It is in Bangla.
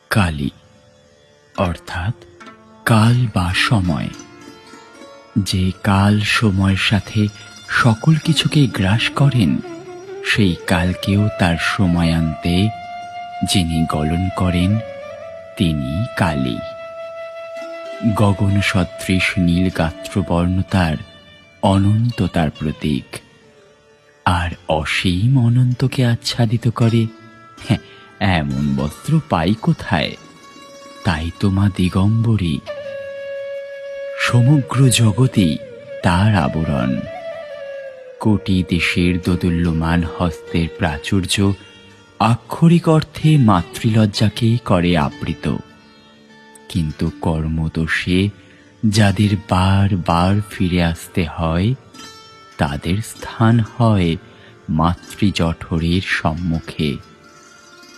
কালী অর্থাৎ কাল বা সময়। যে কাল সময়ের সাথে সকল কিছুকে গ্রাস করেন, সেই কালকেও তার সময় আনতে যিনি গলন করেন, তিনি কালী। গগন সদৃশ নীল গাত্রবর্ণ তার অনন্ততার প্রতীক, আর অসীম অনন্তকে আচ্ছাদিত করে এমন বস্ত্র পাই কোথায়? তাই তো মা দিগম্বরী। সমগ্র জগতেই তার আবরণ। কোটি দেশের দোদুল্যমান হস্তের প্রাচুর্য আক্ষরিক অর্থে মাতৃলজ্জাকেই করে আবৃত। কিন্তু কর্মদোষে যাদের বার বার ফিরে আসতে হয়, তাদের স্থান হয় মাতৃজঠরের সম্মুখে।